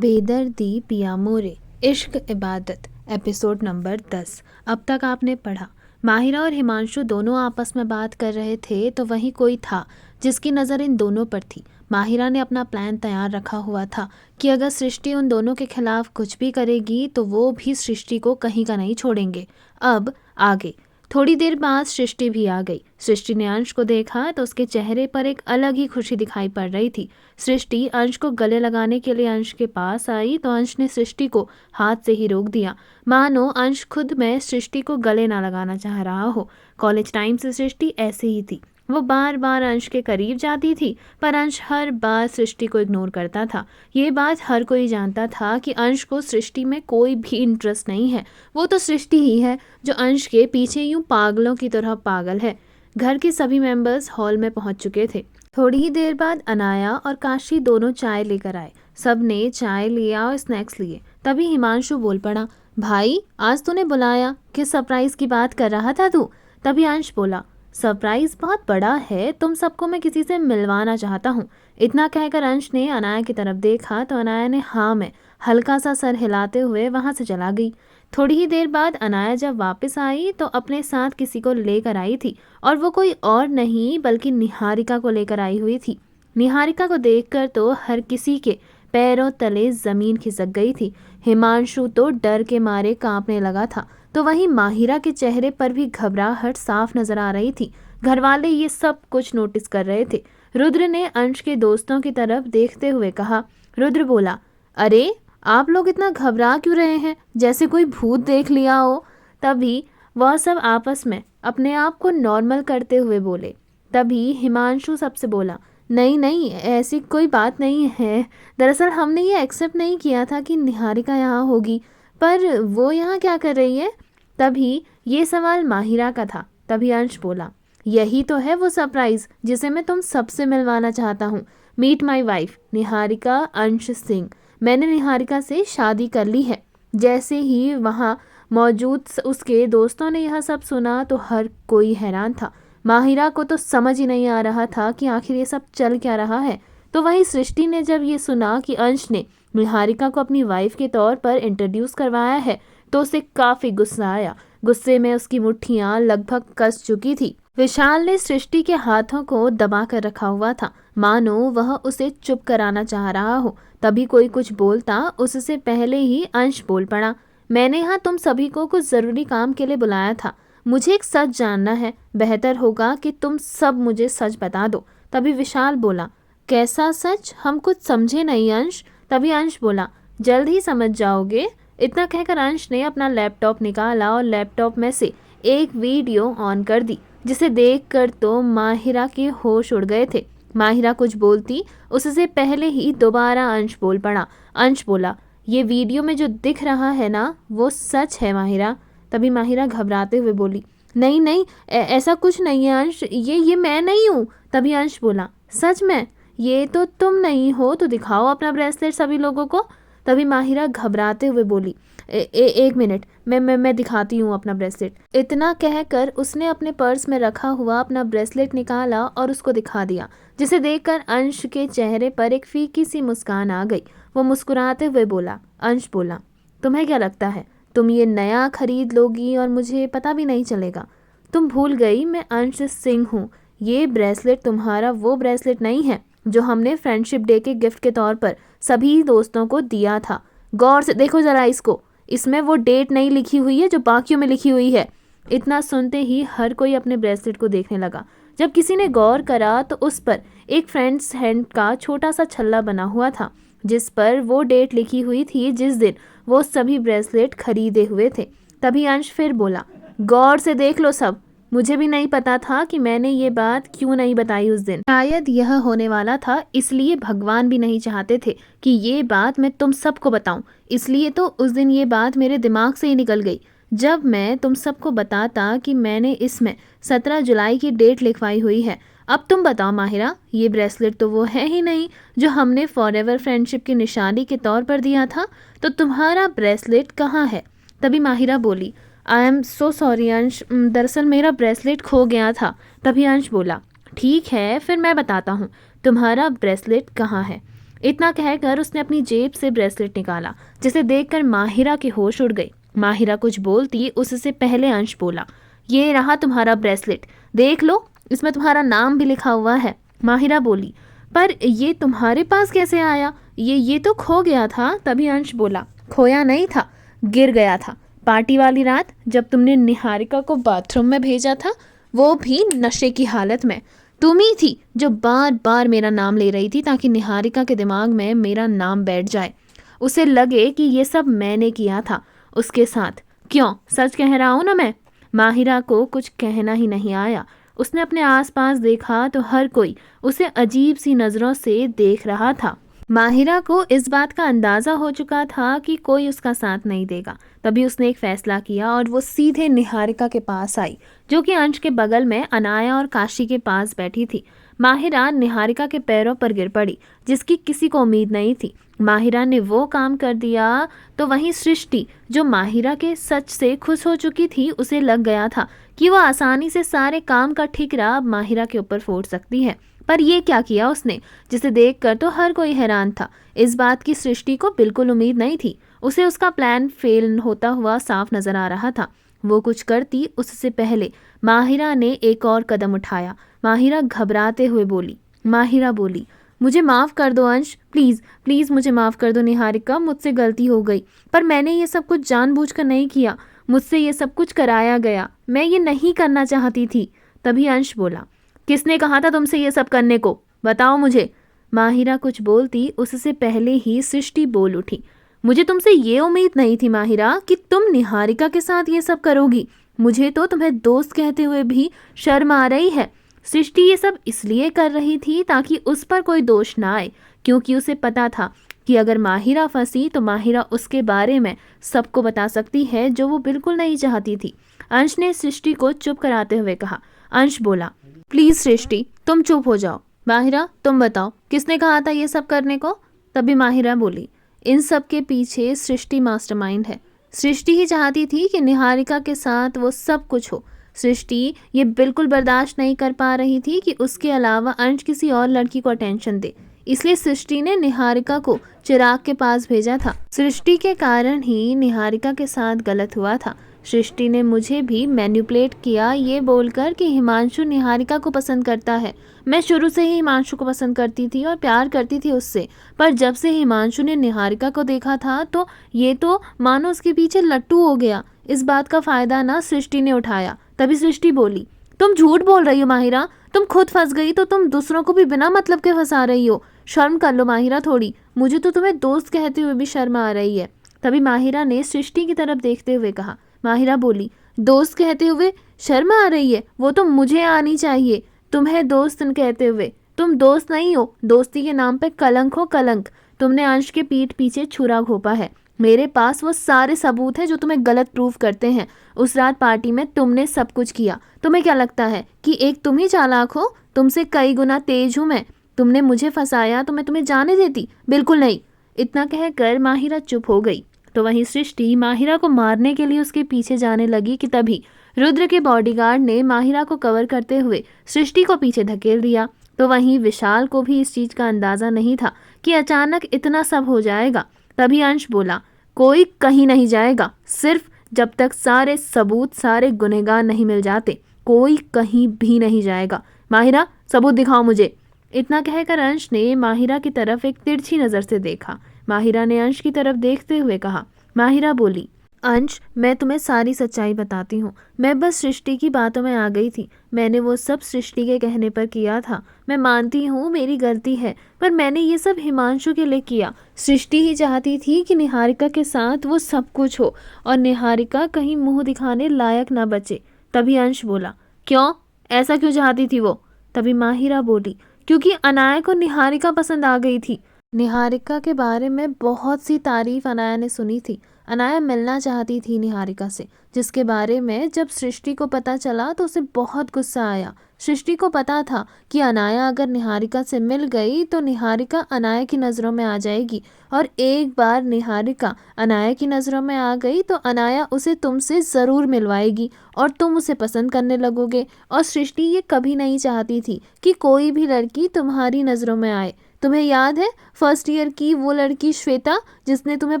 बेदर्दी पिया मोरे, इश्क इबादत, एपिसोड नंबर 10। अब तक आपने पढ़ा। माहिरा और हिमांशु दोनों आपस में बात कर रहे थे तो वहीं कोई था जिसकी नज़र इन दोनों पर थी। माहिरा ने अपना प्लान तैयार रखा हुआ था कि अगर सृष्टि उन दोनों के खिलाफ कुछ भी करेगी तो वो भी सृष्टि को कहीं का नहीं छोड़ेंगे। अब आगे थोड़ी देर बाद सृष्टि भी आ गई। सृष्टि ने अंश को देखा तो उसके चेहरे पर एक अलग ही खुशी दिखाई पड़ रही थी। सृष्टि अंश को गले लगाने के लिए अंश के पास आई तो अंश ने सृष्टि को हाथ से ही रोक दिया, मानो अंश खुद में सृष्टि को गले ना लगाना चाह रहा हो। कॉलेज टाइम से सृष्टि ऐसे ही थी। वो बार बार अंश के करीब जाती थी पर अंश हर बार सृष्टि को इग्नोर करता था। ये बात हर कोई जानता था कि अंश को सृष्टि में कोई भी इंटरेस्ट नहीं है। वो तो सृष्टि ही है जो अंश के पीछे यूं पागलों की तरह पागल है। घर के सभी मेंबर्स हॉल में पहुंच चुके थे। थोड़ी ही देर बाद अनाया और काशी दोनों चाय लेकर आए। सब ने चाय लिया और स्नैक्स लिए। तभी हिमांशु बोल पड़ा, भाई आज तूने बुलाया, किस सरप्राइज की बात कर रहा था तू? तभी अंश बोला, सरप्राइज बहुत बड़ा है, तुम सबको मैं किसी से मिलवाना चाहता हूँ। इतना कहकर अंश ने अनाया की तरफ देखा तो अनाया ने हाँ में हल्का सा सर हिलाते हुए वहां से चला गई। थोड़ी ही देर बाद अनाया जब वापस आई तो अपने साथ किसी को लेकर आई थी और वो कोई और नहीं बल्कि निहारिका को लेकर आई हुई थी। निहारिका को देखकर तो हर किसी के पैरों तले जमीन खिसक गई थी। हिमांशु तो डर के मारे कांपने लगा था तो वहीं माहिरा के चेहरे पर भी घबराहट साफ नजर आ रही थी। घरवाले ये सब कुछ नोटिस कर रहे थे। रुद्र ने अंश के दोस्तों की तरफ देखते हुए कहा। रुद्र बोला, अरे आप लोग इतना घबरा क्यों रहे हैं, जैसे कोई भूत देख लिया हो। तभी वह सब आपस में अपने आप को नॉर्मल करते हुए बोले। तभी हिमांशु सबसे बोला, नहीं नहीं ऐसी कोई बात नहीं है, दरअसल हमने ये एक्सेप्ट नहीं किया था कि निहारिका यहाँ होगी, पर वो यहाँ क्या कर रही है? तभी ये सवाल माहिरा का था। तभी अंश बोला, यही तो है वो सरप्राइज जिसे मैं तुम सबसे मिलवाना चाहता हूँ। मीट माई वाइफ निहारिका अंश सिंह। मैंने निहारिका से शादी कर ली है। जैसे ही वहाँ मौजूद उसके दोस्तों ने यह सब सुना तो हर कोई हैरान था। माहिरा को तो समझ ही नहीं आ रहा था कि आखिर ये सब चल क्या रहा है। तो वहीं सृष्टि ने जब ये सुना कि अंश ने निहारिका को अपनी वाइफ के तौर पर इंट्रोड्यूस करवाया है तो उसे काफी गुस्सा आया। गुस्से में उसकी मुट्ठियां लगभग कस चुकी थी। विशाल ने सृष्टि के हाथों को दबा कर रखा हुआ था, मानो वह उसे चुप कराना चाह रहा हो। तभी कोई कुछ बोलता उससे पहले ही अंश बोल पड़ा, मैंने यहाँ तुम सभी को कुछ जरूरी काम के लिए बुलाया था। मुझे एक सच जानना है, बेहतर होगा कि तुम सब मुझे सच बता दो। तभी विशाल बोला, कैसा सच? हम कुछ समझे नहीं अंश। तभी अंश बोला, जल्द ही समझ जाओगे। इतना कहकर अंश ने अपना लैपटॉप निकाला और लैपटॉप में से एक वीडियो ऑन कर दी, जिसे देखकर तो माहिरा के होश उड़ गए थे। माहिरा कुछ बोलती उससे पहले ही दोबारा अंश बोल पड़ा। अंश बोला, ये वीडियो में जो दिख रहा है ना वो सच है माहिरा। तभी माहिरा घबराते हुए बोली, नहीं नहीं ऐसा कुछ नहीं है अंश, ये मैं नहीं हूँ। तभी अंश बोला, सच में? ये तो तुम नहीं हो, तो दिखाओ अपना ब्रेसलेट सभी लोगों को। तभी माहिरा घबराते हुए बोली, एक मिनट, मैं दिखाती हूँ अपना ब्रेसलेट। इतना कहकर उसने अपने पर्स में रखा हुआ अपना ब्रेसलेट निकाला और उसको दिखा दिया, जिसे देखकर अंश के चेहरे पर एक फीकी सी मुस्कान आ गई। वो मुस्कुराते हुए बोला, अंश बोला, तुम्हें क्या लगता है तुम ये नया खरीद लोगी और मुझे पता भी नहीं चलेगा? तुम भूल गई मैं अंश सिंह हूँ। ये ब्रेसलेट तुम्हारा वो ब्रेसलेट नहीं है जो हमने फ्रेंडशिप डे के गिफ्ट के तौर पर सभी दोस्तों को दिया था। गौर से देखो जरा इसको, इसमें वो डेट नहीं लिखी हुई है जो बाकियों में लिखी हुई है। इतना सुनते ही हर कोई अपने ब्रेसलेट को देखने लगा। जब किसी ने गौर करा तो उस पर एक फ्रेंड्स हैंड का छोटा सा छल्ला बना हुआ था, जिस पर वो डेट लिखी हुई थी जिस दिन वो सभी ब्रेसलेट खरीदे हुए थे। तभी अंश फिर बोला, गौर से देख लो सब, मुझे भी नहीं पता था कि मैंने ये बात क्यों नहीं बताई उस दिन। शायद यह होने वाला था, इसलिए भगवान भी नहीं चाहते थे कि ये बात मैं तुम सबको बताऊं। इसलिए तो उस दिन ये बात मेरे दिमाग से ही निकल गई। जब मैं तुम सबको बताता कि मैंने इसमें 17 जुलाई की डेट लिखवाई हुई है। अब तुम बताओ माहिरा, ये ब्रेसलेट तो वो है ही नहीं जो हमने फॉरएवर फ्रेंडशिप की निशानी के तौर पर दिया था, तो तुम्हारा ब्रेसलेट कहाँ है? तभी माहिरा बोली, आई एम सो सॉरी अंश, दरअसल मेरा ब्रेसलेट खो गया था। तभी अंश बोला, ठीक है फिर मैं बताता हूँ तुम्हारा ब्रेसलेट कहाँ है। इतना कहकर उसने अपनी जेब से ब्रेसलेट निकाला, जिसे देखकर माहिरा के होश उड़ गए। माहिरा कुछ बोलती उससे पहले अंश बोला, ये रहा तुम्हारा ब्रेसलेट, देख लो, इसमें तुम्हारा नाम भी लिखा हुआ है। माहिरा बोली, पर ये तुम्हारे पास कैसे आया? ये तो खो गया था। तभी अंश बोला, खोया नहीं था, गिर गया था। पार्टी वाली रात जब तुमने निहारिका को बाथरूम में भेजा था, वो भी नशे की हालत में, तुम ही थी जो बार बार मेरा नाम ले रही थी ताकि निहारिका के दिमाग में मेरा नाम बैठ जाए, उसे लगे कि ये सब मैंने किया था उसके साथ। क्यों, सच कह रहा हूँ ना मैं। माहिरा को कुछ कहना ही नहीं आया। उसने अपने आसपास देखा तो हर कोई उसे अजीब सी नज़रों से देख रहा था। माहिरा को इस बात का अंदाज़ा हो चुका था कि कोई उसका साथ नहीं देगा। तभी उसने एक फ़ैसला किया और वो सीधे निहारिका के पास आई, जो कि अंश के बगल में अनाया और काशी के पास बैठी थी। माहिरा निहारिका के पैरों पर गिर पड़ी, जिसकी किसी को उम्मीद नहीं थी। माहिरा ने वो काम कर दिया तो वहीं सृष्टि, जो माहिरा के सच से खुश हो चुकी थी, उसे लग गया था कि वो आसानी से सारे काम का ठिकरा अब माहिरा के ऊपर फोड़ सकती है। पर ये क्या किया उसने, जिसे देखकर तो हर कोई हैरान था। इस बात की सृष्टि को बिल्कुल उम्मीद नहीं थी। उसे उसका प्लान फेल होता हुआ साफ नजर आ रहा था। वो कुछ करती उससे पहले माहिरा ने एक और कदम उठाया। माहिरा घबराते हुए बोली, मुझे माफ़ कर दो अंश, प्लीज़ प्लीज़ मुझे माफ़ कर दो निहारिका, मुझसे गलती हो गई, पर मैंने ये सब कुछ जानबूझकर नहीं किया, मुझसे ये सब कुछ कराया गया, मैं ये नहीं करना चाहती थी। तभी अंश बोला, किसने कहा था तुमसे ये सब करने को, बताओ मुझे। माहिरा कुछ बोलती उससे पहले ही सृष्टि बोल उठी, मुझे तुमसे ये उम्मीद नहीं थी माहिरा कि तुम निहारिका के साथ ये सब करोगी। मुझे तो तुम्हें दोस्त कहते हुए भी शर्म आ रही है। सृष्टि ये सब इसलिए कर रही थी ताकि उस पर कोई दोष ना आए, क्योंकि उसे पता था कि अगर माहिरा फंसी तो माहिरा उसके बारे में सबको बता सकती है, जो वो बिल्कुल नहीं चाहती थी। अंश ने सृष्टि को चुप कराते हुए कहा। अंश बोला, प्लीज़ सृष्टि तुम चुप हो जाओ। माहिरा तुम बताओ, किसने कहा था ये सब करने को? तभी माहिरा बोली, इन सब के पीछे सृष्टि मास्टरमाइंड है। सृष्टि ही चाहती थी कि निहारिका के साथ वो सब कुछ हो। सृष्टि ये बिल्कुल बर्दाश्त नहीं कर पा रही थी कि उसके अलावा अंश किसी और लड़की को अटेंशन दे, इसलिए सृष्टि ने निहारिका को चिराग के पास भेजा था। सृष्टि के कारण ही निहारिका के साथ गलत हुआ था। सृष्टि ने मुझे भी मैनिपुलेट किया ये बोलकर कि हिमांशु निहारिका को पसंद करता है। मैं शुरू से ही हिमांशु को पसंद करती थी और प्यार करती थी उससे, पर जब से हिमांशु ने निहारिका को देखा था तो ये तो मानो उसके पीछे लट्टू हो गया। इस बात का फ़ायदा ना सृष्टि ने उठाया। तभी सृष्टि बोली, तुम झूठ बोल रही हो माहिरा, तुम खुद फंस गई तो तुम दूसरों को भी बिना मतलब के फंसा रही हो। शर्म कर लो माहिरा थोड़ी, मुझे तो तुम्हें दोस्त कहते हुए भी शर्म आ रही है। तभी माहिरा ने सृष्टि की तरफ देखते हुए कहा। माहिरा बोली, दोस्त कहते हुए शर्म आ रही है? वो तो मुझे आनी चाहिए तुम्हें दोस्त कहते हुए। तुम दोस्त नहीं हो, दोस्ती के नाम पे कलंक हो कलंक। तुमने अंश के पीठ पीछे छुरा घोंपा है। मेरे पास वो सारे सबूत हैं जो तुम्हें गलत प्रूफ करते हैं। उस रात पार्टी में तुमने सब कुछ किया। तुम्हें क्या लगता है कि एक तुम ही चालाक हो? तुमसे कई गुना तेज हूँ मैं। तुमने मुझे फंसाया तो मैं तुम्हें जाने देती? बिल्कुल नहीं। इतना कहकर माहिरा चुप हो गई। तो वहीं सृष्टि माहिरा को मारने के लिए उसके पीछे जाने लगी कि तभी रुद्र के बॉडीगार्ड ने माहिरा को कवर करते हुए सृष्टि को पीछे धकेल दिया। तो वहीं विशाल को भी इस चीज़ का अंदाज़ा नहीं था कि अचानक इतना सब हो जाएगा। तभी अंश बोला, कोई कहीं नहीं जाएगा, सिर्फ जब तक सारे सबूत, सारे गुनहगार नहीं मिल जाते, कोई कहीं भी नहीं जाएगा। माहिरा सबूत दिखाओ मुझे। इतना कहकर अंश ने माहिरा की तरफ एक तिरछी नज़र से देखा। माहिरा ने अंश की तरफ देखते हुए कहा। माहिरा बोली, अंश मैं तुम्हें सारी सच्चाई बताती हूँ। मैं बस सृष्टि की बातों में आ गई थी। मैंने वो सब सृष्टि के कहने पर किया था। मैं मानती हूँ मेरी गलती है, पर मैंने ये सब हिमांशु के लिए किया। सृष्टि ही चाहती थी कि निहारिका के साथ वो सब कुछ हो और निहारिका कहीं मुंह दिखाने लायक ना बचे। तभी अंश बोला, क्यों, ऐसा क्यों चाहती थी वो? तभी माहिरा बोली, क्योंकि अनाया को निहारिका पसंद आ गई थी। निहारिका के बारे में बहुत सी तारीफ अनाया ने सुनी थी। अनाया मिलना चाहती थी निहारिका से, जिसके बारे में जब सृष्टि को पता चला तो उसे बहुत गुस्सा आया। सृष्टि को पता था कि अनाया अगर निहारिका से मिल गई तो निहारिका अनाया की नज़रों में आ जाएगी, और एक बार निहारिका अनाया की नज़रों में आ गई तो अनाया उसे तुमसे ज़रूर मिलवाएगी और तुम उसे पसंद करने लगोगे। और सृष्टि ये कभी नहीं चाहती थी कि कोई भी लड़की तुम्हारी नज़रों में आए। तुम्हें याद है फर्स्ट ईयर की वो लड़की श्वेता जिसने तुम्हें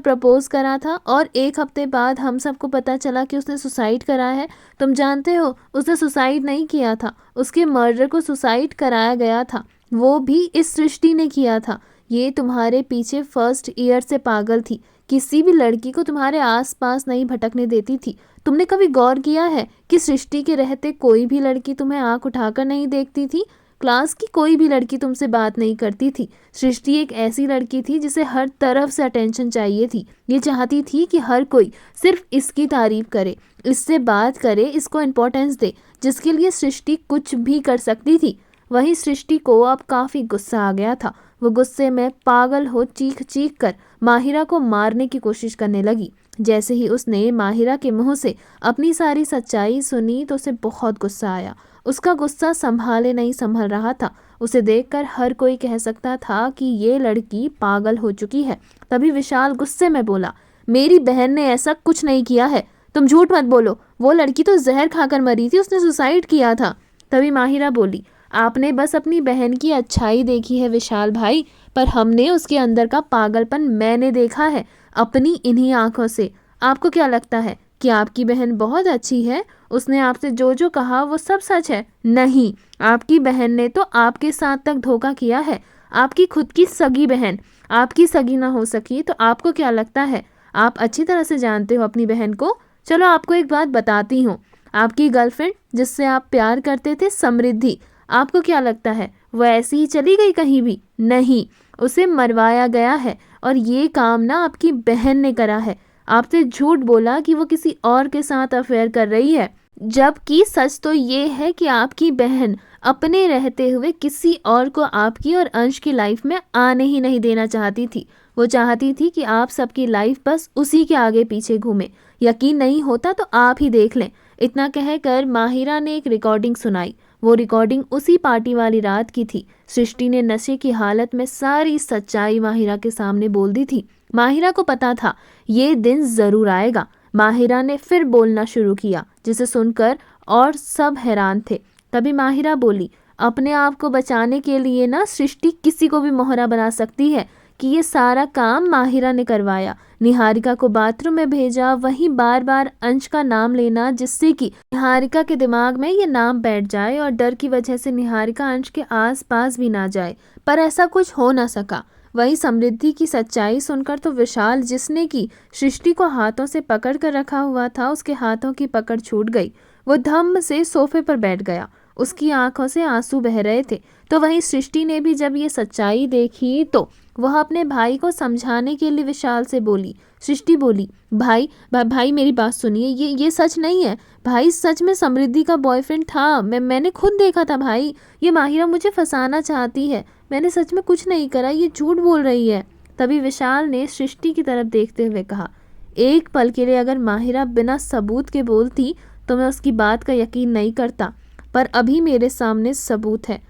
प्रपोज करा था और 1 हफ्ते बाद हम सबको पता चला कि उसने सुसाइड करा है। तुम जानते हो उसने सुसाइड नहीं किया था, उसके मर्डर को सुसाइड कराया गया था, वो भी इस सृष्टि ने किया था। ये तुम्हारे पीछे फर्स्ट ईयर से पागल थी, किसी भी लड़की को तुम्हारे आसपास नहीं भटकने देती थी। तुमने कभी गौर किया है कि सृष्टि के रहते कोई भी लड़की तुम्हें आंख उठाकर नहीं देखती थी? क्लास की कोई भी लड़की तुमसे बात नहीं करती थी। सृष्टि एक ऐसी लड़की थी जिसे हर तरफ से अटेंशन चाहिए थी। ये चाहती थी कि हर कोई सिर्फ इसकी तारीफ करे, इससे बात करे, इसको इम्पोर्टेंस दे, जिसके लिए सृष्टि कुछ भी कर सकती थी। वहीं सृष्टि को अब काफ़ी गुस्सा आ गया था। वो गुस्से में पागल हो चीख चीख कर माहिरा को मारने की कोशिश करने लगी। जैसे ही उसने माहिरा के मुंह से अपनी सारी सच्चाई सुनी तो उसे बहुत गुस्सा आया। उसका गुस्सा संभाले नहीं संभल रहा था। उसे देखकर हर कोई कह सकता था कि ये लड़की पागल हो चुकी है। तभी विशाल गुस्से में बोला, मेरी बहन ने ऐसा कुछ नहीं किया है, तुम झूठ मत बोलो, वो लड़की तो जहर खाकर मरी थी, उसने सुसाइड किया था। तभी माहिरा बोली, आपने बस अपनी बहन की अच्छाई देखी है विशाल भाई, पर हमने उसके अंदर का पागलपन मैंने देखा है अपनी इन्हीं आंखों से। आपको क्या लगता है कि आपकी बहन बहुत अच्छी है? उसने आपसे जो जो कहा वो सब सच है? नहीं, आपकी बहन ने तो आपके साथ तक धोखा किया है। आपकी खुद की सगी बहन आपकी सगी ना हो सकी तो आपको क्या लगता है? आप अच्छी तरह से जानते हो अपनी बहन को। चलो आपको एक बात बताती हूँ, आपकी गर्लफ्रेंड जिससे आप प्यार करते थे समृद्धि, आपको क्या लगता है वो ऐसी ही चली गई कहीं भी? नहीं, उसे मरवाया गया है और ये काम ना आपकी बहन ने करा है। आपसे झूठ बोला कि वो किसी और के साथ अफेयर कर रही है, जबकि सच तो ये है कि आपकी बहन अपने रहते हुए किसी और को आपकी और अंश की लाइफ में आने ही नहीं देना चाहती थी। वो चाहती थी कि आप सबकी लाइफ बस उसी के आगे पीछे घूमे। यकीन नहीं होता तो आप ही देख लें। इतना कहकर माहिरा ने एक रिकॉर्डिंग सुनाई। वो रिकॉर्डिंग उसी पार्टी वाली रात की थी। सृष्टि ने नशे की हालत में सारी सच्चाई माहिरा के सामने बोल दी थी। माहिरा को पता था ये दिन ज़रूर आएगा। माहिरा ने फिर बोलना शुरू किया, जिसे सुनकर और सब हैरान थे। तभी माहिरा बोली, अपने आप को बचाने के लिए ना सृष्टि किसी को भी मोहरा बना सकती है कि ये सारा काम माहिरा ने करवाया। निहारिका को बाथरूम में भेजा, वहीं बार बार अंश का नाम लेना जिससे कि निहारिका के दिमाग में ये नाम बैठ जाए और डर की वजह से निहारिका अंश के आसपास भी ना जाए, पर ऐसा कुछ हो ना सका। वहीं समृद्धि की सच्चाई सुनकर तो विशाल, जिसने की सृष्टि को हाथों से पकड़ कर रखा हुआ था, उसके हाथों की पकड़ छूट गई। वो धम्म से सोफे पर बैठ गया। उसकी आंखों से आंसू बह रहे थे। तो वहीं सृष्टि ने भी जब ये सच्चाई देखी तो वह अपने भाई को समझाने के लिए विशाल से बोली। सृष्टि बोली, भाई मेरी बात सुनिए, ये सच नहीं है भाई, सच में समृद्धि का बॉयफ्रेंड था। मैंने खुद देखा था भाई, ये माहिरा मुझे फंसाना चाहती है, मैंने सच में कुछ नहीं करा, ये झूठ बोल रही है। तभी विशाल ने सृष्टि की तरफ देखते हुए कहा, एक पल के लिए अगर माहिरा बिना सबूत के बोलती तो मैं उसकी बात का यकीन नहीं करता, पर अभी मेरे सामने सबूत है।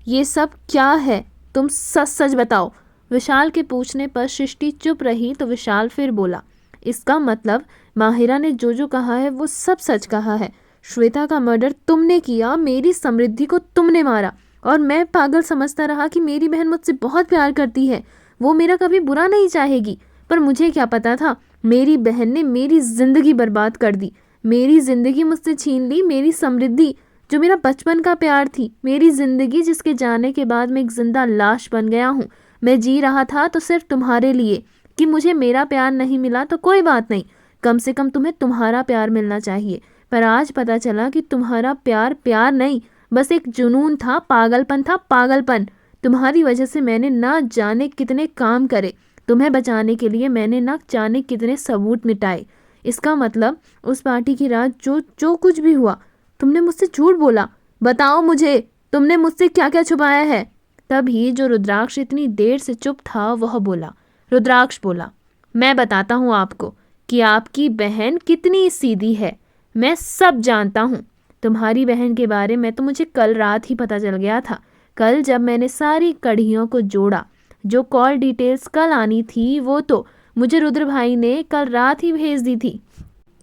ये सब क्या है, तुम सच सच बताओ। विशाल के पूछने पर सृष्टि चुप रही तो विशाल फिर बोला, इसका मतलब माहिरा ने जो जो कहा है वो सब सच कहा है। श्वेता का मर्डर तुमने किया, मेरी समृद्धि को तुमने मारा, और मैं पागल समझता रहा कि मेरी बहन मुझसे बहुत प्यार करती है, वो मेरा कभी बुरा नहीं चाहेगी। पर मुझे क्या पता था, मेरी बहन ने मेरी ज़िंदगी बर्बाद कर दी, मेरी ज़िंदगी मुझसे छीन ली। मेरी समृद्धि जो मेरा बचपन का प्यार थी, मेरी ज़िंदगी जिसके जाने के बाद मैं एक जिंदा लाश बन गया हूँ। मैं जी रहा था तो सिर्फ तुम्हारे लिए, कि मुझे मेरा प्यार नहीं मिला तो कोई बात नहीं, कम से कम तुम्हें तुम्हारा प्यार मिलना चाहिए। पर आज पता चला कि तुम्हारा प्यार प्यार नहीं, बस एक जुनून था, पागलपन था, पागलपन। तुम्हारी वजह से मैंने ना जाने कितने काम करे, तुम्हें बचाने के लिए मैंने ना जाने कितने सबूत मिटाए। इसका मतलब उस पार्टी की रात जो कुछ भी हुआ, तुमने मुझसे झूठ बोला। बताओ मुझे, तुमने मुझसे क्या क्या छुपाया है। तभी जो रुद्राक्ष इतनी देर से चुप था वह बोला। रुद्राक्ष बोला, मैं बताता हूँ आपको कि आपकी बहन कितनी सीधी है। मैं सब जानता हूँ। तुम्हारी बहन के बारे में तो मुझे कल रात ही पता चल गया था। कल जब मैंने सारी कड़ियों को जोड़ा, जो कॉल डिटेल्स कल आनी थी वो तो मुझे रुद्र भाई ने कल रात ही भेज दी थी।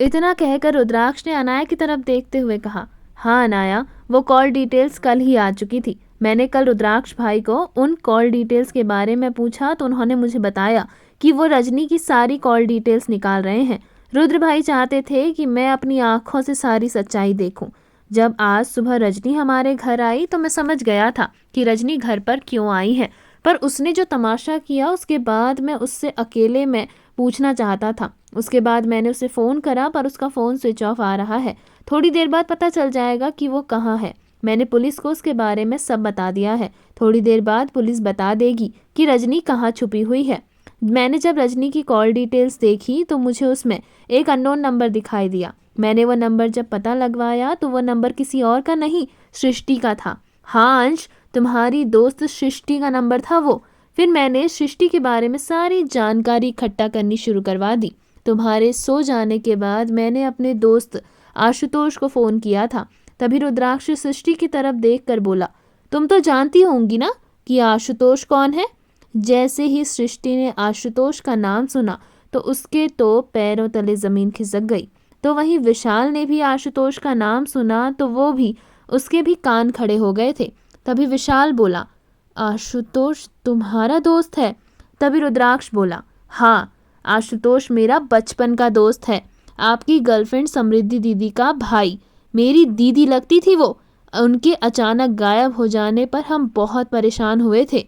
इतना कहकर रुद्राक्ष ने अनाया की तरफ देखते हुए कहा, हाँ अनाया, वो कॉल डिटेल्स कल ही आ चुकी थी। मैंने कल रुद्राक्ष भाई को उन कॉल डिटेल्स के बारे में पूछा तो उन्होंने मुझे बताया कि वो रजनी की सारी कॉल डिटेल्स निकाल रहे हैं। रुद्र भाई चाहते थे कि मैं अपनी आंखों से सारी सच्चाई देखूं। जब आज सुबह रजनी हमारे घर आई तो मैं समझ गया था कि रजनी घर पर क्यों आई है, पर उसने जो तमाशा किया उसके बाद मैं उससे अकेले में पूछना चाहता था। उसके बाद मैंने उसे फ़ोन करा पर उसका फ़ोन स्विच ऑफ आ रहा है। थोड़ी देर बाद पता चल जाएगा कि वो कहाँ है। मैंने पुलिस को उसके बारे में सब बता दिया है। थोड़ी देर बाद पुलिस बता देगी कि रजनी कहाँ छुपी हुई है। मैंने जब रजनी की कॉल डिटेल्स देखी तो मुझे उसमें एक अननोन नंबर दिखाई दिया। मैंने वो नंबर जब पता लगवाया तो वो नंबर किसी और का नहीं, सृष्टि का था। हाँ अंश, तुम्हारी दोस्त सृष्टि का नंबर था वो। फिर मैंने सृष्टि के बारे में सारी जानकारी इकट्ठा करनी शुरू करवा दी। तुम्हारे सो जाने के बाद मैंने अपने दोस्त आशुतोष को फ़ोन किया था। तभी रुद्राक्ष सृष्टि की तरफ देखकर बोला, तुम तो जानती होंगी ना कि आशुतोष कौन है। जैसे ही सृष्टि ने आशुतोष का नाम सुना तो उसके तो पैरों तले ज़मीन खिसक गई। तो वहीं विशाल ने भी आशुतोष का नाम सुना तो वो भी, उसके भी कान खड़े हो गए थे। तभी विशाल बोला, आशुतोष तुम्हारा दोस्त है? तभी रुद्राक्ष बोला, हाँ, आशुतोष मेरा बचपन का दोस्त है, आपकी गर्लफ्रेंड समृद्धि दीदी का भाई। मेरी दीदी लगती थी वो। उनके अचानक गायब हो जाने पर हम बहुत परेशान हुए थे।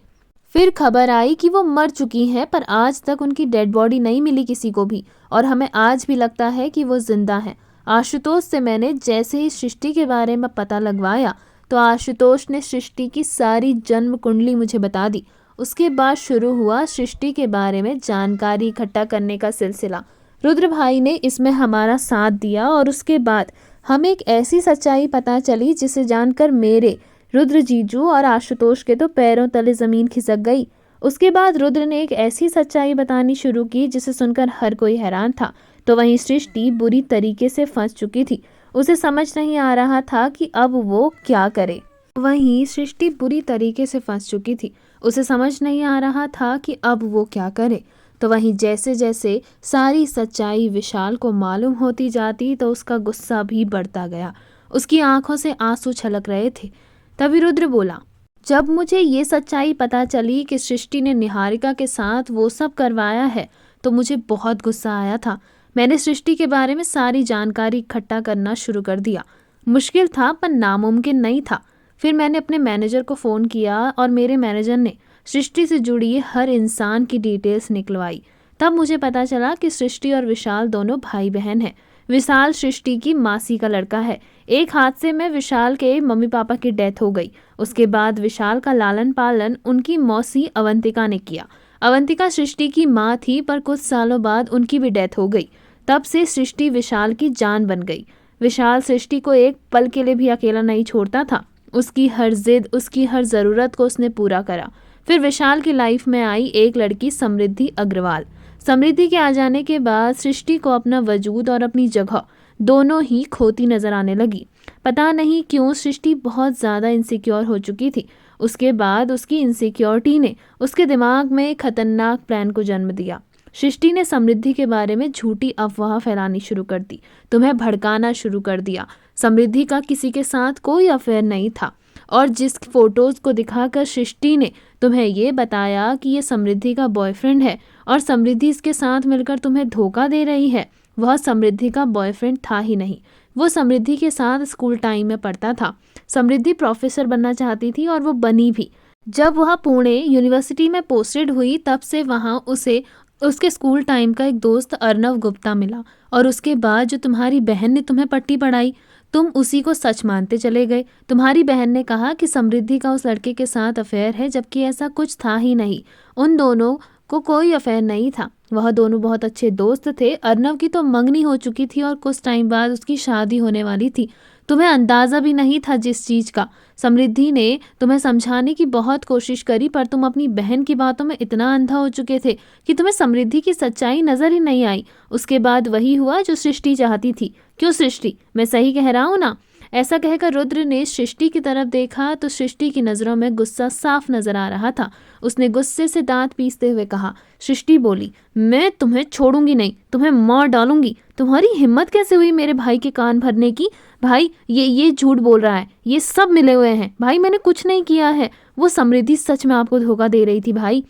फिर खबर आई कि वो मर चुकी हैं, पर आज तक उनकी डेड बॉडी नहीं मिली किसी को भी, और हमें आज भी लगता है कि वो जिंदा हैं। आशुतोष से मैंने जैसे ही सृष्टि के बारे में पता लगवाया तो आशुतोष ने सृष्टि की सारी जन्म कुंडली मुझे बता दी। उसके बाद शुरू हुआ सृष्टि के बारे में जानकारी इकट्ठा करने का सिलसिला। रुद्र भाई ने इसमें हमारा साथ दिया और उसके बाद हमें एक ऐसी सच्चाई पता चली जिसे जानकर मेरे, रुद्र जीजू और आशुतोष के तो पैरों तले ज़मीन खिसक गई। उसके बाद रुद्र ने एक ऐसी सच्चाई बतानी शुरू की जिसे सुनकर हर कोई हैरान था। तो वहीं सृष्टि बुरी तरीके से फंस चुकी थी। उसे समझ नहीं आ रहा था कि अब वो क्या करे। वहीं सृष्टि बुरी तरीके से फंस चुकी थी। उसे समझ नहीं आ रहा था कि अब वो क्या करे। तो वहीं जैसे जैसे सारी सच्चाई विशाल को मालूम होती जाती तो उसका गुस्सा भी बढ़ता गया। उसकी आंखों से आंसू छलक रहे थे। तभी रुद्र बोला, जब मुझे ये सच्चाई पता चली कि सृष्टि ने निहारिका के साथ वो सब करवाया है तो मुझे बहुत गुस्सा आया था। मैंने सृष्टि के बारे में सारी जानकारी इकट्ठा करना शुरू कर दिया। मुश्किल था पर नामुमकिन नहीं था। फिर मैंने अपने मैनेजर को फ़ोन किया और मेरे मैनेजर ने सृष्टि से जुड़ी हर इंसान की डिटेल्स निकलवाई। तब मुझे पता चला कि सृष्टि और विशाल दोनों भाई बहन हैं। विशाल सृष्टि की मासी का लड़का है। एक हादसे में विशाल के मम्मी पापा की डेथ हो गई। उसके बाद विशाल का लालन पालन उनकी मौसी अवंतिका ने किया। अवंतिका सृष्टि की माँ थी, पर कुछ सालों बाद उनकी भी डेथ हो गई। तब से सृष्टि विशाल की जान बन गई। विशाल सृष्टि को एक पल के लिए भी अकेला नहीं छोड़ता था। उसकी हर जिद, उसकी हर ज़रूरत को उसने पूरा करा। फिर विशाल की लाइफ में आई एक लड़की, समृद्धि अग्रवाल। समृद्धि के आ जाने के बाद सृष्टि को अपना वजूद और अपनी जगह दोनों ही खोती नजर आने लगी। पता नहीं क्यों सृष्टि बहुत ज़्यादा इनसिक्योर हो चुकी थी। उसके बाद उसकी इनसिक्योरिटी ने उसके दिमाग में एक खतरनाक प्लान को जन्म दिया। सृष्टि ने समृद्धि के बारे में झूठी अफवाह फैलानी शुरू कर दी, तुम्हें भड़काना शुरू कर दिया। समृद्धि का किसी के साथ कोई अफेयर नहीं था, और जिस फोटोज़ को दिखाकर सृष्टि ने तुम्हें ये बताया कि ये समृद्धि का बॉयफ्रेंड है और समृद्धि इसके साथ मिलकर तुम्हें धोखा दे रही है, वह समृद्धि का बॉयफ्रेंड था ही नहीं। वो समृद्धि के साथ स्कूल टाइम में पढ़ता था। समृद्धि प्रोफेसर बनना चाहती थी और वो बनी भी। जब वह पुणे यूनिवर्सिटी में पोस्टेड हुई तब से वहाँ उसे उसके स्कूल टाइम का एक दोस्त अर्नव गुप्ता मिला, और उसके बाद जो तुम्हारी बहन ने तुम्हें पट्टी पढ़ाई, तुम उसी को सच मानते चले गए। तुम्हारी बहन ने कहा कि समृद्धि का उस लड़के के साथ अफेयर है, जबकि ऐसा कुछ था ही नहीं। उन दोनों को कोई अफेयर नहीं था। वह दोनों बहुत अच्छे दोस्त थे। अर्नव की तो मंगनी हो चुकी थी और कुछ टाइम बाद उसकी शादी होने वाली थी। तुम्हें अंदाज़ा भी नहीं था जिस चीज़ का। समृद्धि ने तुम्हें समझाने की बहुत कोशिश करी, पर तुम अपनी बहन की बातों में इतना अंधा हो चुके थे कि तुम्हें समृद्धि की सच्चाई नज़र ही नहीं आई। उसके बाद वही हुआ जो सृष्टि चाहती थी। क्यों सृष्टि, मैं सही कह रहा हूँ ना? ऐसा कहकर रुद्र ने सृष्टि की तरफ देखा तो सृष्टि की नजरों में गुस्सा साफ नजर आ रहा था। उसने गुस्से से दांत पीसते हुए कहा। सृष्टि बोली, मैं तुम्हें छोड़ूंगी नहीं, तुम्हें मार डालूंगी। तुम्हारी हिम्मत कैसे हुई मेरे भाई के कान भरने की? भाई ये झूठ बोल रहा है, ये सब मिले हुए हैं। भाई मैंने कुछ नहीं किया है, वो समृद्धि सच में आपको धोखा दे रही थी भाई।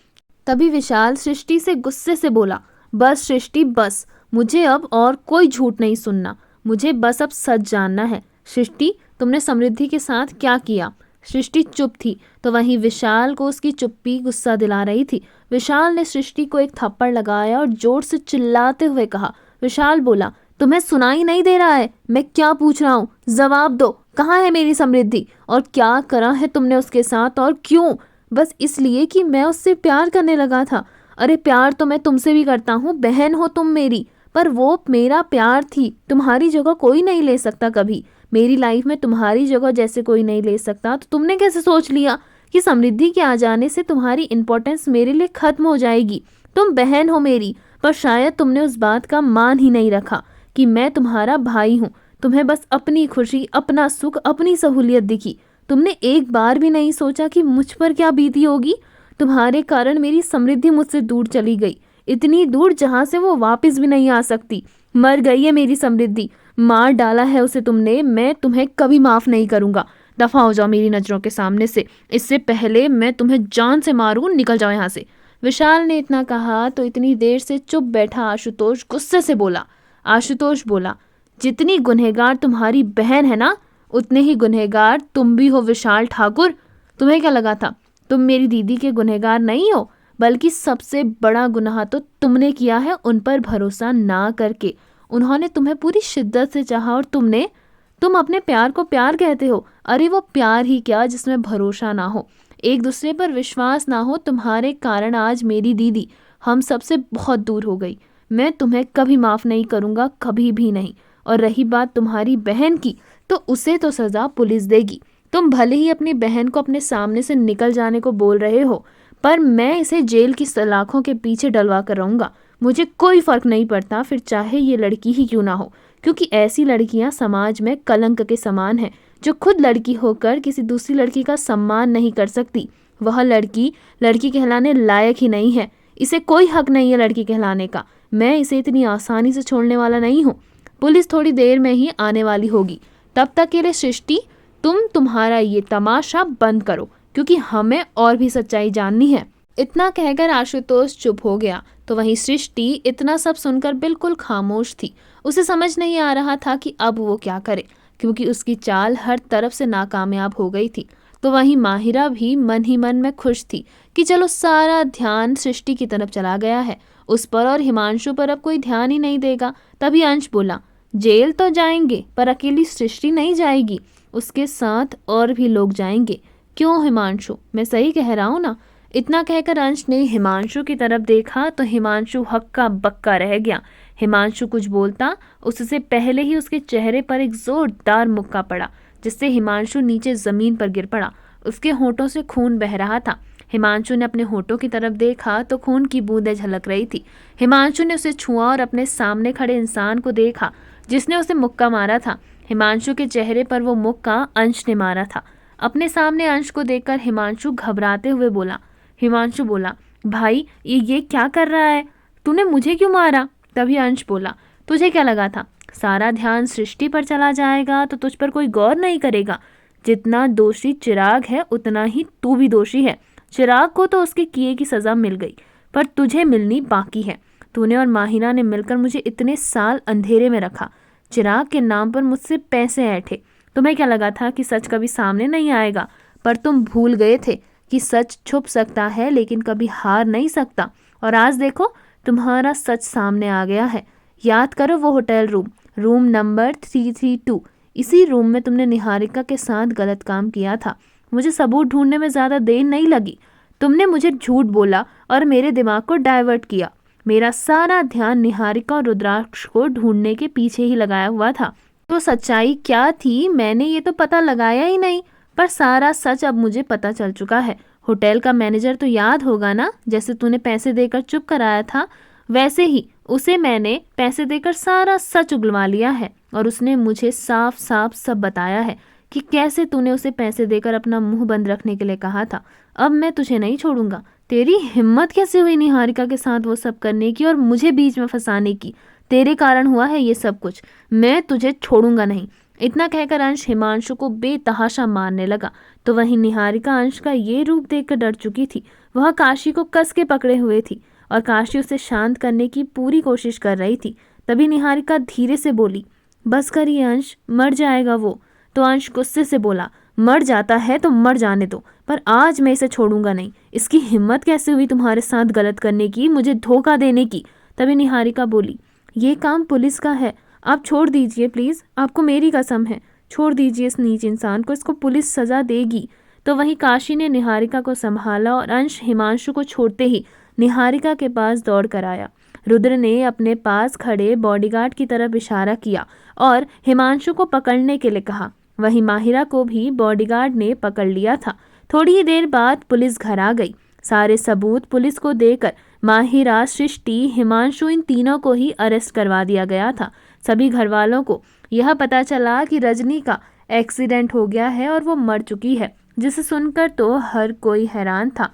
तभी विशाल सृष्टि से गुस्से से बोला, बस सृष्टि बस, मुझे अब और कोई झूठ नहीं सुनना, मुझे बस अब सच जानना है। सृष्टि, तुमने समृद्धि के साथ क्या किया? सृष्टि चुप थी तो वहीं विशाल को उसकी चुप्पी गुस्सा दिला रही थी। विशाल ने सृष्टि को एक थप्पड़ लगाया और जोर से चिल्लाते हुए कहा। विशाल बोला, तुम्हें सुनाई नहीं दे रहा है? मैं क्या पूछ रहा हूँ, जवाब दो। कहाँ है मेरी समृद्धि और क्या करा है तुमने उसके साथ और क्यों? बस इसलिए कि मैं उससे प्यार करने लगा था। अरे प्यार तो मैं तुमसे भी करता हूँ, बहन हो तुम मेरी, पर वो मेरा प्यार थी, तुम्हारी जगह कोई नहीं ले सकता कभी। मेरी लाइफ में तुम्हारी जगह जैसे कोई नहीं ले सकता, तो तुमने कैसे सोच लिया कि समृद्धि के आ जाने से तुम्हारी इंपॉर्टेंस मेरे लिए खत्म हो जाएगी? तुम बहन हो मेरी, पर शायद तुमने उस बात का मान ही नहीं रखा कि मैं तुम्हारा भाई हूँ। तुम्हें बस अपनी खुशी, अपना सुख, अपनी सहूलियत दिखी। तुमने एक बार भी नहीं सोचा कि मुझ पर क्या बीती होगी। तुम्हारे कारण मेरी समृद्धि मुझसे दूर चली गई, इतनी दूर जहां से वो वापस भी नहीं आ सकती। मर गई है मेरी समृद्धि, मार डाला है उसे तुमने। मैं तुम्हें कभी माफ नहीं करूंगा। दफा हो जाओ मेरी नजरों के सामने से, इससे पहले मैं तुम्हें जान से मारूं। निकल जाओ यहाँ से। विशाल ने इतना कहा तो इतनी देर से चुप बैठा आशुतोष गुस्से से बोला। आशुतोष बोला, जितनी गुनहगार तुम्हारी बहन है ना, उतने ही गुनहगार तुम भी हो विशाल ठाकुर। तुम्हें क्या लगा था तुम मेरी दीदी के गुनहगार नहीं हो? बल्कि सबसे बड़ा गुनाह तो तुमने किया है उन पर भरोसा ना करके। उन्होंने तुम्हें पूरी शिद्दत से चाहा और तुम अपने प्यार को प्यार कहते हो। अरे वो प्यार ही क्या जिसमें भरोसा ना हो, एक दूसरे पर विश्वास ना हो। तुम्हारे कारण आज मेरी दीदी हम सबसे बहुत दूर हो गई। मैं तुम्हें कभी माफ़ नहीं करूँगा, कभी भी नहीं। और रही बात तुम्हारी बहन की, तो उसे तो सज़ा पुलिस देगी। तुम भले ही अपनी बहन को अपने सामने से निकल जाने को बोल रहे हो, पर मैं इसे जेल की सलाखों के पीछे डलवा कर रहूँगा। मुझे कोई फ़र्क नहीं पड़ता, फिर चाहे ये लड़की ही क्यों ना हो, क्योंकि ऐसी लड़कियां समाज में कलंक के समान हैं। जो खुद लड़की होकर किसी दूसरी लड़की का सम्मान नहीं कर सकती, वह लड़की लड़की कहलाने लायक ही नहीं है। इसे कोई हक नहीं है लड़की कहलाने का। मैं इसे इतनी आसानी से छोड़ने वाला नहीं हूँ। पुलिस थोड़ी देर में ही आने वाली होगी, तब तक के लिए सृष्टि तुम्हारा ये तमाशा बंद करो, क्योंकि हमें और भी सच्चाई जाननी है। इतना कहकर आशुतोष चुप हो गया तो वहीं सृष्टि इतना सब सुनकर बिल्कुल खामोश थी। उसे समझ नहीं आ रहा था कि अब वो क्या करे, क्योंकि उसकी चाल हर तरफ से नाकामयाब हो गई थी। तो वहीं माहिरा भी मन ही मन में खुश थी कि चलो सारा ध्यान सृष्टि की तरफ चला गया है, उस पर और हिमांशु पर अब कोई ध्यान ही नहीं देगा। तभी अंश बोला, जेल तो जाएंगे पर अकेली सृष्टि नहीं जाएगी, उसके साथ और भी लोग जाएंगे। क्यों हिमांशु, मैं सही कह रहा हूँ ना? इतना कहकर अंश ने हिमांशु की तरफ देखा तो हिमांशु हक्का बक्का रह गया। हिमांशु कुछ बोलता उससे पहले ही उसके चेहरे पर एक जोरदार मुक्का पड़ा, जिससे हिमांशु नीचे जमीन पर गिर पड़ा। उसके होठों से खून बह रहा था। हिमांशु ने अपने होठों की तरफ देखा तो खून की बूंदें झलक रही थी। हिमांशु ने उसे छुआ और अपने सामने खड़े इंसान को देखा जिसने उसे मुक्का मारा था। हिमांशु के चेहरे पर वो मुक्का अंश ने मारा था। अपने सामने अंश को देखकर हिमांशु घबराते हुए बोला। हिमांशु बोला, भाई ये क्या कर रहा है, तूने मुझे क्यों मारा? तभी अंश बोला, तुझे क्या लगा था सारा ध्यान सृष्टि पर चला जाएगा तो तुझ पर कोई गौर नहीं करेगा? जितना दोषी चिराग है उतना ही तू भी दोषी है। चिराग को तो उसके किए की सजा मिल गई, पर तुझे मिलनी बाकी है। तूने और माहिरा ने मिलकर मुझे इतने साल अंधेरे में रखा। चिराग के नाम पर मुझसे पैसे ऐंठे। तुम्हें क्या लगा था कि सच कभी सामने नहीं आएगा, पर तुम भूल गए थे कि सच छुप सकता है लेकिन कभी हार नहीं सकता। और आज देखो तुम्हारा सच सामने आ गया है। याद करो वो होटल रूम नंबर 332, इसी रूम में तुमने निहारिका के साथ गलत काम किया था। मुझे सबूत ढूंढने में ज़्यादा देर नहीं लगी। तुमने मुझे झूठ बोला और मेरे दिमाग को डाइवर्ट किया। मेरा सारा ध्यान निहारिका और रुद्राक्ष को ढूंढने के पीछे ही लगाया हुआ था। तो सच्चाई क्या थी मैंने ये तो पता लगाया ही नहीं, पर सारा सच अब मुझे पता चल चुका है। होटल का मैनेजर तो याद होगा ना, जैसे तूने पैसे देकर चुप कराया था, वैसे ही उसे मैंने पैसे देकर सारा सच उगलवा लिया है। और उसने मुझे साफ साफ सब बताया है कि कैसे तूने उसे पैसे देकर अपना मुंह बंद रखने के लिए कहा था। अब मैं तुझे नहीं छोड़ूंगा। तेरी हिम्मत कैसे हुई निहारिका के साथ वो सब करने की और मुझे बीच में फंसाने की? तेरे कारण हुआ है ये सब कुछ। मैं तुझे छोड़ूंगा नहीं। इतना कहकर अंश हिमांशु को बेतहाशा मारने लगा। तो वहीं निहारिका अंश का ये रूप देखकर डर चुकी थी। वह काशी को कस के पकड़े हुए थी और काशी उसे शांत करने की पूरी कोशिश कर रही थी। तभी निहारिका धीरे से बोली, बस करिए अंश, मर जाएगा वो। तो अंश गुस्से से बोला, मर जाता है तो मर जाने दो, पर आज मैं इसे छोड़ूंगा नहीं। इसकी हिम्मत कैसे हुई तुम्हारे साथ गलत करने की, मुझे धोखा देने की? तभी निहारिका बोली, ये काम पुलिस का है, आप छोड़ दीजिए प्लीज़, आपको मेरी कसम है, छोड़ दीजिए इस नीच इंसान को, इसको पुलिस सज़ा देगी। तो वहीं काशी ने निहारिका को संभाला और अंश हिमांशु को छोड़ते ही निहारिका के पास दौड़ कर आया। रुद्र ने अपने पास खड़े बॉडीगार्ड की तरफ इशारा किया और हिमांशु को पकड़ने के लिए कहा। वहीं माहिरा को भी बॉडीगार्ड ने पकड़ लिया था। थोड़ी ही देर बाद पुलिस घर आ गई। सारे सबूत पुलिस को देकर माहिरा, सृष्टि, हिमांशु, इन तीनों को ही अरेस्ट करवा दिया गया था। सभी घर वालों को यह पता चला कि रजनी का एक्सीडेंट हो गया है और वो मर चुकी है, जिसे सुनकर तो हर कोई हैरान था।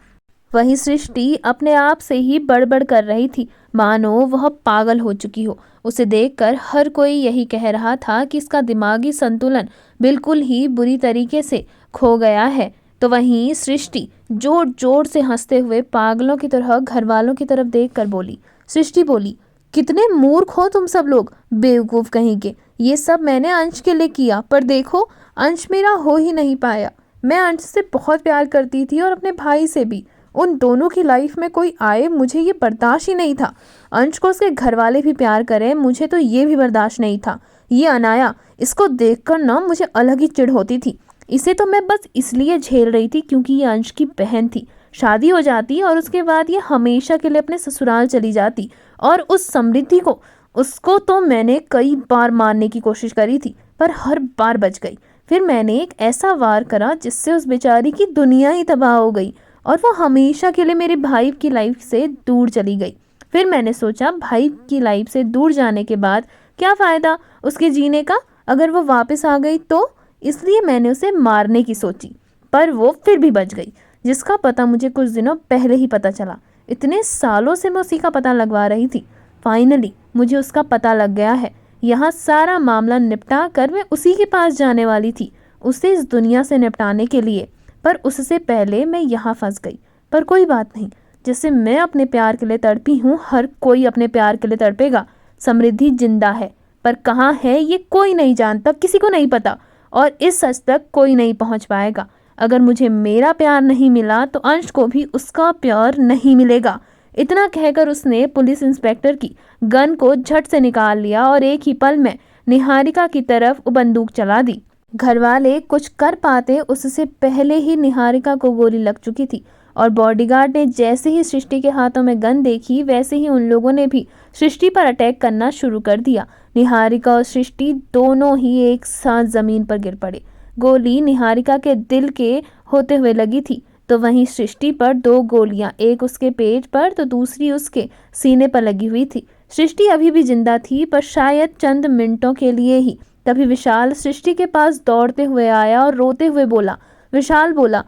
वहीं सृष्टि अपने आप से ही बड़बड़ कर रही थी, मानो वह पागल हो चुकी हो। उसे देखकर हर कोई यही कह रहा था कि इसका दिमागी संतुलन बिल्कुल ही बुरी तरीके से खो गया है। तो वहीं सृष्टि जोर जोर से हंसते हुए पागलों की तरह घर वालों की तरफ देखकर बोली। सृष्टि बोली, कितने मूर्ख हो तुम सब लोग, बेवकूफ़ कहीं के। ये सब मैंने अंश के लिए किया, पर देखो अंश मेरा हो ही नहीं पाया। मैं अंश से बहुत प्यार करती थी और अपने भाई से भी। उन दोनों की लाइफ में कोई आए, मुझे ये बर्दाश्त ही नहीं था। अंश को उसके घर वाले भी प्यार करें, मुझे तो ये भी बर्दाश्त नहीं था। ये अनाया, इसको देखकर ना मुझे अलग ही चिढ़ होती थी। इसे तो मैं बस इसलिए झेल रही थी क्योंकि ये अंश की बहन थी। शादी हो जाती और उसके बाद ये हमेशा के लिए अपने ससुराल चली जाती, और उस समृद्धि को, उसको तो मैंने कई बार मारने की कोशिश करी थी, पर हर बार बच गई। फिर मैंने एक ऐसा वार करा जिससे उस बेचारी की दुनिया ही तबाह हो गई और वो हमेशा के लिए मेरे भाई की लाइफ से दूर चली गई। फिर मैंने सोचा भाई की लाइफ से दूर जाने के बाद क्या फ़ायदा उसके जीने का, अगर वो वापस आ गई तो? इसलिए मैंने उसे मारने की सोची, पर वो फिर भी बच गई, जिसका पता मुझे कुछ दिनों पहले ही पता चला। इतने सालों से मैं उसी का पता लगवा रही थी। फाइनली मुझे उसका पता लग गया है। यहाँ सारा मामला निपटा कर मैं उसी के पास जाने वाली थी, उसे इस दुनिया से निपटाने के लिए, पर उससे पहले मैं यहाँ फंस गई। पर कोई बात नहीं, जैसे मैं अपने प्यार के लिए तड़पी हूँ, हर कोई अपने प्यार के लिए तड़पेगा। समृद्धि जिंदा है, पर कहाँ है ये कोई नहीं जानता, किसी को नहीं पता, और इस सच तक कोई नहीं पहुँच पाएगा। अगर मुझे मेरा प्यार नहीं मिला तो अंश को भी उसका प्यार नहीं मिलेगा। इतना कहकर उसने पुलिस इंस्पेक्टर की गन को झट से निकाल लिया और एक ही पल में निहारिका की तरफ बंदूक चला दी। घरवाले कुछ कर पाते उससे पहले ही निहारिका को गोली लग चुकी थी, और बॉडीगार्ड ने जैसे ही सृष्टि के हाथों में गन देखी, वैसे ही उन लोगों ने भी सृष्टि पर अटैक करना शुरू कर दिया। निहारिका और सृष्टि दोनों ही एक साथ जमीन पर गिर पड़े। गोली निहारिका के दिल के होते हुए लगी थी, तो वहीं सृष्टि पर 2 गोलियां, एक उसके पेट पर तो दूसरी उसके सीने पर लगी हुई थी। सृष्टि अभी भी जिंदा थी, पर शायद चंद मिनटों के लिए ही। तभी विशाल सृष्टि के पास दौड़ते हुए आया और रोते हुए बोला। विशाल बोला,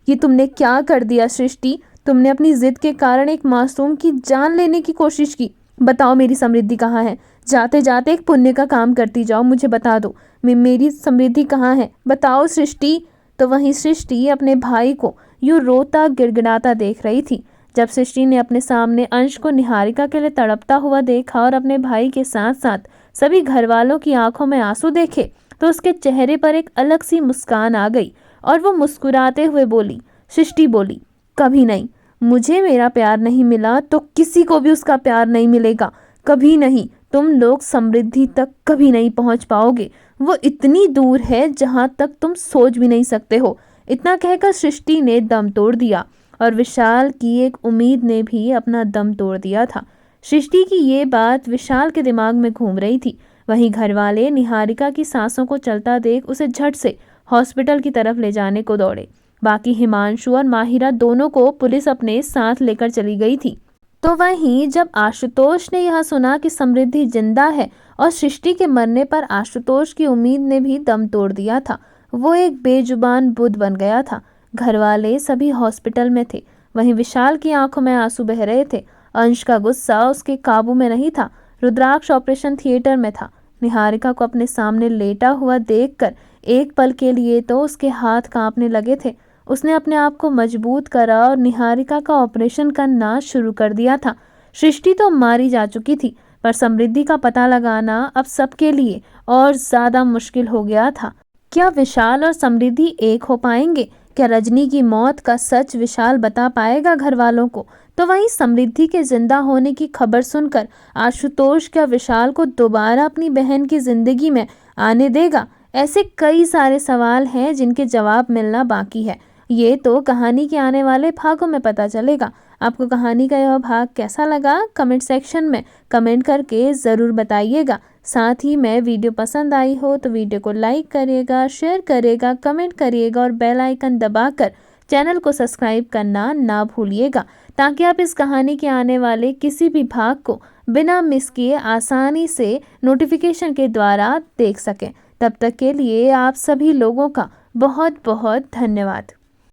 ये तुमने क्या कर दिया सृष्टि? तुमने अपनी जिद के कारण एक मासूम की जान लेने की कोशिश की। बताओ मेरी समृद्धि कहाँ है? जाते जाते एक पुण्य का काम करती जाओ, मुझे बता दो मेरी समृद्धि कहाँ है, बताओ सृष्टि। तो वहीं सृष्टि अपने भाई को यूँ रोता गिड़गिड़ाता देख रही थी। जब सृष्टि ने अपने सामने अंश को निहारिका के लिए तड़पता हुआ देखा और अपने भाई के साथ साथ सभी घर वालों की आंखों में आंसू देखे, तो उसके चेहरे पर एक अलग सी मुस्कान आ गई और वो मुस्कुराते हुए बोली। सृष्टि बोली, कभी नहीं, मुझे मेरा प्यार नहीं मिला तो किसी को भी उसका प्यार नहीं मिलेगा, कभी नहीं। तुम लोग समृद्धि तक कभी नहीं पहुंच पाओगे, वो इतनी दूर है जहां तक तुम सोच भी नहीं सकते हो। इतना कहकर सृष्टि ने दम तोड़ दिया और विशाल की एक उम्मीद ने भी अपना दम तोड़ दिया था। सृष्टि की ये बात विशाल के दिमाग में घूम रही थी। वहीं घरवाले निहारिका की सांसों को चलता देख उसे झट से हॉस्पिटल की तरफ ले जाने को दौड़े। बाकी हिमांशु और माहिरा दोनों को पुलिस अपने साथ लेकर चली गई थी। तो वहीं जब आशुतोष ने यह सुना कि समृद्धि जिंदा है और सृष्टि के मरने पर आशुतोष की उम्मीद ने भी दम तोड़ दिया था। वो एक बेजुबान बुद्ध बन गया था। घर वाले सभी हॉस्पिटल में थे। वहीं विशाल की आंखों में आंसू बह रहे थे। अंश का गुस्सा उसके काबू में नहीं था। रुद्राक्ष ऑपरेशन थिएटर में था। निहारिका को अपने सामने लेटा हुआ देखकर एक पल के लिए तो उसके हाथ कांपने लगे थे। उसने अपने आप को मजबूत करा और निहारिका का ऑपरेशन करना शुरू कर दिया था। सृष्टि तो मारी जा चुकी थी, पर समृद्धि का पता लगाना अब सबके लिए और ज्यादा मुश्किल हो गया था। क्या विशाल और समृद्धि एक हो पाएंगे? क्या रजनी की मौत का सच विशाल बता पाएगा घर वालों को? तो वहीं समृद्धि के जिंदा होने की खबर सुनकर आशुतोष क्या विशाल को दोबारा अपनी बहन की जिंदगी में आने देगा? ऐसे कई सारे सवाल हैं जिनके जवाब मिलना बाकी है। ये तो कहानी के आने वाले भागों में पता चलेगा। आपको कहानी का यह भाग कैसा लगा? कमेंट सेक्शन में कमेंट करके ज़रूर बताइएगा। साथ ही में वीडियो पसंद आई हो तो वीडियो को लाइक करिएगा, शेयर करिएगा, कमेंट करिएगा और बेल आइकन दबाकर चैनल को सब्सक्राइब करना ना भूलिएगा, ताकि आप इस कहानी के आने वाले किसी भी भाग को बिना मिस किए आसानी से नोटिफिकेशन के द्वारा देख सकें। तब तक के लिए आप सभी लोगों का बहुत बहुत धन्यवाद।